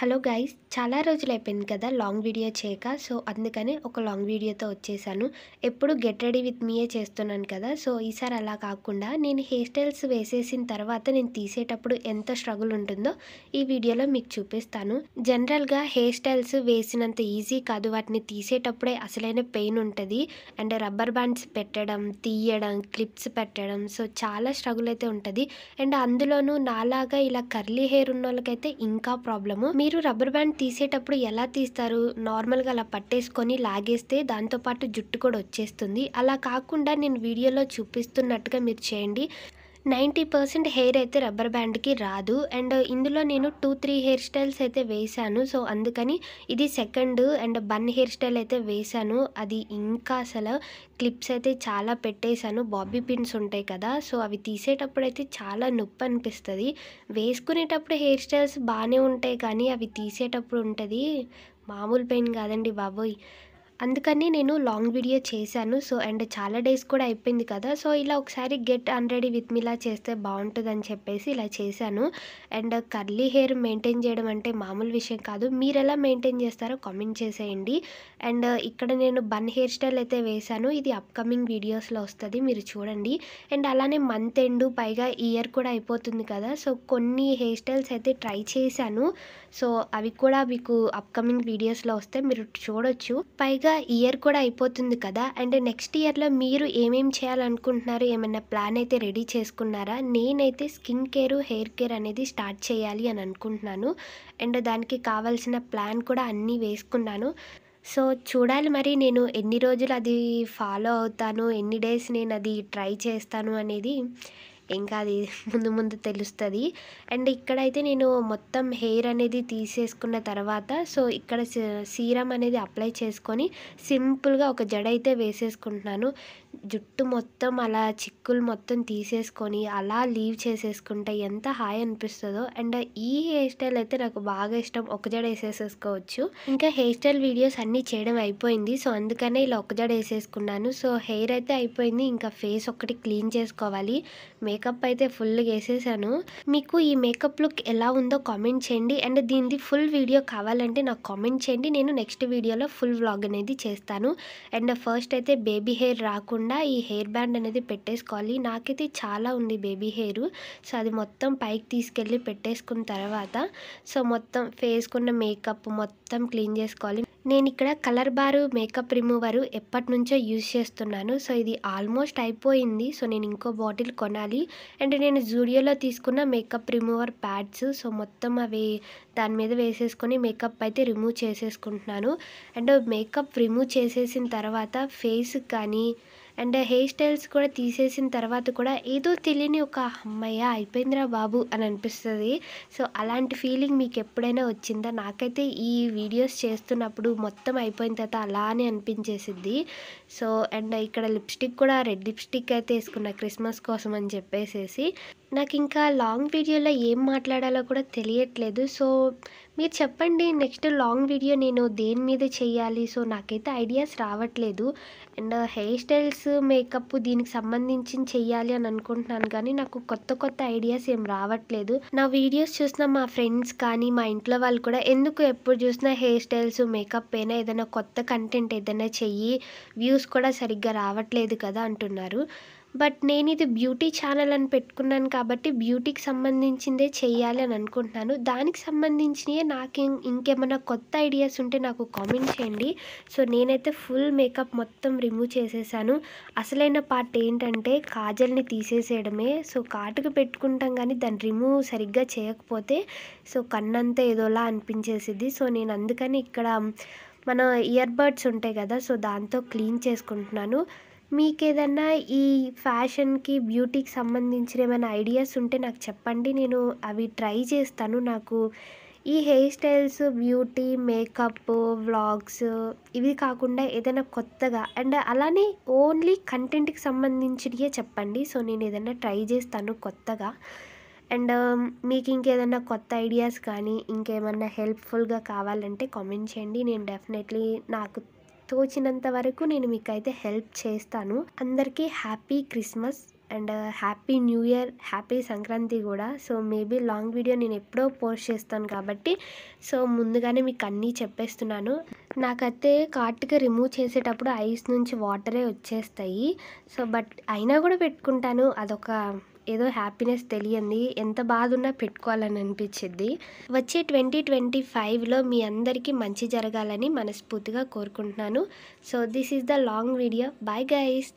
Hello guys, చాలా రోజులైపోయింది కదా long video చేయక. సో అందుకని ఒక లాంగ్ వీడియోతో వచ్చేసాను. ఎప్పుడు గెట్ రెడీ విత్ మీయే చేస్తున్నాను కదా. సో ఈసారి అలా కాకుండా నేను హెయిర్ స్టైల్స్ వేసేసిన తర్వాత నేను తీసేటప్పుడు ఎంత స్ట్రగుల్ ఉంటుందో ఈ వీడియోలో మీకు చూపిస్తాను. జనరల్గా హెయిర్ స్టైల్స్ వేసినంత ఈజీ కాదు, వాటిని తీసేటప్పుడే అసలైన పెయిన్ ఉంటుంది. అండ్ రబ్బర్ బ్యాండ్స్ పెట్టడం, తీయడం, క్లిప్స్ పెట్టడం, సో చాలా స్ట్రగుల్ అయితే ఉంటుంది. అండ్ అందులోనూ నాలాగా ఇలా కర్లీ హెయిర్ ఉన్న వాళ్ళకైతే ఇంకా ప్రాబ్లము. మీరు రబ్బర్ బ్యాండ్ తీసేటప్పుడు ఎలా తీస్తారు? నార్మల్‌గా అలా పట్టేసుకొని లాగేస్తే దాంతో పాటు జుట్టు కూడా వచ్చేస్తుంది. అలా కాకుండా నేను వీడియోలో చూపిస్తున్నట్టుగా మీరు చేయండి. 90% హెయిర్ అయితే రబ్బర్ బ్యాండ్‌కి రాదు. అండ్ ఇందులో నేను 2, 3 హెయిర్ స్టైల్స్ అయితే వేశాను. సో అందుకని ఇది second and bun hair style అయితే వేశాను. అది ఇంకా అసలు క్లిప్స్ అయితే చాలా పెట్టేశాను. బాబీ పిన్స్ ఉంటాయి కదా, సో అవి తీసేటప్పుడైతే చాలా నొప్పి అనిపిస్తది. వేసుకునేటప్పుడు హెయిర్ స్టైల్స్ బానే ఉంటాయి కానీ అవి తీసేటప్పుడు ఉంటది మామూలు పెయిన్ కాదండి బాబోయ్! అందుకని నేను లాంగ్ వీడియో చేశాను. సో అండ్ చాలా డేస్ కూడా అయిపోయింది కదా. సో ఇలా ఒకసారి గెట్ అన్‌రెడీ విత్ మీలా చేస్తే బావుంటదని చెప్పేసి ఇలా చేశాను. అండ్ కర్లీ హెయిర్ మెయింటైన్ చేయడం అంటే మామూలు విషయం కాదు. మీరెలా మెయింటైన్ చేస్తారో కామెంట్ చేసేయండి. అండ్ ఇక్కడ నేను బన్ హెయిర్ స్టైల్ అయితే వేశాను. ఇది అప్‌కమింగ్ వీడియోస్‌లో వస్తది, మీరు చూడండి. అండ్ అలానే మంత్ ఎండ్ పైగా ఇయర్ కూడా అయిపోతుంది కదా. సో కొన్ని హెయిర్ స్టైల్స్ అయితే ట్రై చేశాను. సో అవి కూడా మీకు అప్‌కమింగ్ వీడియోస్‌లో వస్తాయి, మీరు చూడొచ్చు. పైగా ఇయర్ కూడా అయిపోతుంది కదా. అండ్ నెక్స్ట్ ఇయర్‌లో మీరు ఏమేమి చేయాలనుకుంటున్నారు? ఏమన్నా ప్లాన్ అయితే రెడీ చేసుకున్నారా? నేనైతే స్కిన్ కేర్, హెయిర్ కేర్ అనేది స్టార్ట్ చేయాలి అని అనుకుంటున్నాను. అండ్ దానికి కావాల్సిన ప్లాన్ కూడా అన్నీ వేసుకున్నాను. సో చూడాలి మరి నేను ఎన్ని రోజులు అది ఫాలో అవుతాను, ఎన్ని డేస్ నేను అది ట్రై చేస్తాను అనేది ఇంకా అది ముందు ముందు తెలుస్తది. అండ్ ఇక్కడైతే నేను మొత్తం హెయిర్ అనేది తీసేసుకున్న తర్వాత సో ఇక్కడ సీరం అనేది అప్లై చేసుకొని సింపుల్గా ఒక జడ అయితే వేసేసుకుంటున్నాను. జుట్టు మొత్తం అలా చిక్కులు మొత్తం తీసేసుకొని అలా లీవ్ చేసేసుకుంటే ఎంత హాయ్ అనిపిస్తుందో. అండ్ ఈ హెయిర్ స్టైల్ అయితే నాకు బాగా ఇష్టం. ఒక జడ వేసేసుకోవచ్చు. ఇంకా హెయిర్ స్టైల్ వీడియోస్ అన్నీ చేయడం అయిపోయింది. సో అందుకనే ఇలా ఒక జడ వేసేసుకున్నాను. సో హెయిర్ అయితే అయిపోయింది, ఇంకా ఫేస్ ఒక్కటి క్లీన్ చేసుకోవాలి. మేకప్ అయితే ఫుల్గా వేసేసాను. మీకు ఈ మేకప్ లుక్ ఎలా ఉందో కామెంట్ చేయండి. అండ్ దీనిది ఫుల్ వీడియో కావాలంటే నాకు కామెంట్ చేయండి, నేను నెక్స్ట్ వీడియోలో ఫుల్ వ్లాగ్ అనేది చేస్తాను. అండ్ ఫస్ట్ అయితే బేబీ హెయిర్ రాకుండా ఈ హెయిర్ బ్యాండ్ అనేది పెట్టేసుకోవాలి. నాకైతే చాలా ఉంది బేబీ హెయిర్. సో అది మొత్తం పైకి తీసుకెళ్ళి పెట్టేసుకున్న తర్వాత సో మొత్తం ఫేస్కున్న మేకప్ మొత్తం క్లీన్ చేసుకోవాలి. నేను ఇక్కడ కలర్ బార్ మేకప్ రిమూవర్ ఎప్పటి నుంచో యూజ్ చేస్తున్నాను. సో ఇది ఆల్మోస్ట్ అయిపోయింది. సో నేను ఇంకో బాటిల్ కొనాలి. అండ్ నేను జూడియోలో తీసుకున్న మేకప్ రిమూవర్ ప్యాడ్స్, సో మొత్తం అవి దాని మీద వేసేసుకొని మేకప్ అయితే రిమూవ్ చేసేసుకుంటున్నాను. అండ్ మేకప్ రిమూవ్ చేసేసిన తర్వాత ఫేస్ కానీ అండ్ హెయిర్ స్టైల్స్ కూడా తీసేసిన తర్వాత కూడా ఏదో తెలియని ఒక అమ్మయ్య అయిపోయిందిరా బాబు అని అనిపిస్తుంది. సో అలాంటి ఫీలింగ్ మీకు ఎప్పుడైనా వచ్చిందా? నాకైతే ఈ వీడియోస్ చేస్తున్నప్పుడు మొత్తం అయిపోయిన తర్వాత అలానే అనిపించేసిద్ది. సో అండ్ ఇక్కడ లిప్స్టిక్ కూడా రెడ్ లిప్స్టిక్ అయితే వేసుకున్నా క్రిస్మస్ కోసం అని చెప్పేసేసి. నాకు ఇంకా లాంగ్ వీడియోలో ఏం మాట్లాడాలో కూడా తెలియట్లేదు. సో మీరు చెప్పండి, నెక్స్ట్ లాంగ్ వీడియో నేను దేని మీద చేయాలి? సో నాకైతే ఐడియాస్ రావట్లేదు. అండ్ హెయిర్ స్టైల్స్, మేకప్ దీనికి సంబంధించి చెయ్యాలి అని అనుకుంటున్నాను కానీ నాకు కొత్త కొత్త ఐడియాస్ ఏం రావట్లేదు. నా వీడియోస్ చూసిన మా ఫ్రెండ్స్ కానీ మా ఇంట్లో వాళ్ళు కూడా ఎందుకు ఎప్పుడు చూసినా హెయిర్ స్టైల్స్, మేకప్ అయినా ఏదైనా కొత్త కంటెంట్ ఏదైనా చెయ్యి, వ్యూస్ కూడా సరిగ్గా రావట్లేదు కదా అంటున్నారు. బట్ నేను ఇది బ్యూటీ ఛానల్ అని పెట్టుకున్నాను కాబట్టి బ్యూటీకి సంబంధించిందే చెయ్యాలి అని అనుకుంటున్నాను. దానికి సంబంధించినవి నాకు ఇంకేమైనా కొత్త ఐడియాస్ ఉంటే నాకు కామెంట్ చేయండి. సో నేనైతే ఫుల్ మేకప్ మొత్తం రిమూవ్ చేసేసాను. అసలైన పార్ట్ ఏంటంటే కాజల్ని తీసేసేయడమే. సో కాటుకు పెట్టుకుంటాం కానీ దాన్ని రిమూవ్ సరిగ్గా చేయకపోతే సో కన్నంతా ఏదోలా అనిపించేసిద్ది. సో నేను అందుకని ఇక్కడ మన ఇయర్ బడ్స్ ఉంటాయి కదా, సో దాంతో క్లీన్ చేసుకుంటున్నాను. మీకేదన్నా ఈ ఫ్యాషన్‌కి, బ్యూటీకి సంబంధించిన ఏమైనా ఐడియాస్ ఉంటే నాకు చెప్పండి, నేను అవి ట్రై చేస్తాను. నాకు ఈ hair styles, beauty, makeup, vlogs ఇవి కాకుండా ఏదైనా కొత్తగా అండ్ అలానే ఓన్లీ కంటెంట్‌కి సంబంధించినయే చెప్పండి. సో నేను ఏదైనా ట్రై చేస్తాను కొత్తగా. అండ్ మీకు ఇంకేదన్నా కొత్త ఐడియాస్ కానీ ఇంకేమన్నా హెల్ప్‌ఫుల్‌గా కావాలంటే కామెంట్ చేయండి. నేను డెఫినెట్లీ నాకు తోచినంత వరకు నేను మీకైతే హెల్ప్ చేస్తాను. అందరికీ happy Christmas. And happy new year, happy Sankranti కూడా. సో మేబీ లాంగ్ వీడియో నేను ఎప్పుడో పోస్ట్ చేస్తాను కాబట్టి సో ముందుగానే మీకు అన్నీ చెప్పేస్తున్నాను. నాకైతే కార్ట్‌కి రిమూవ్ చేసేటప్పుడు ఐస్ నుంచి వాటరే వచ్చేస్తాయి. సో బట్ అయినా కూడా పెట్టుకుంటాను. అదొక ఏదో హ్యాపీనెస్ తెలియంది. ఎంత బాధున్నా పెట్టుకోవాలని అనిపించిద్ది. వచ్చే 2025లో మీ అందరికీ మంచి జరగాలని మనస్ఫూర్తిగా కోరుకుంటున్నాను. So this is the long video. Bye guys.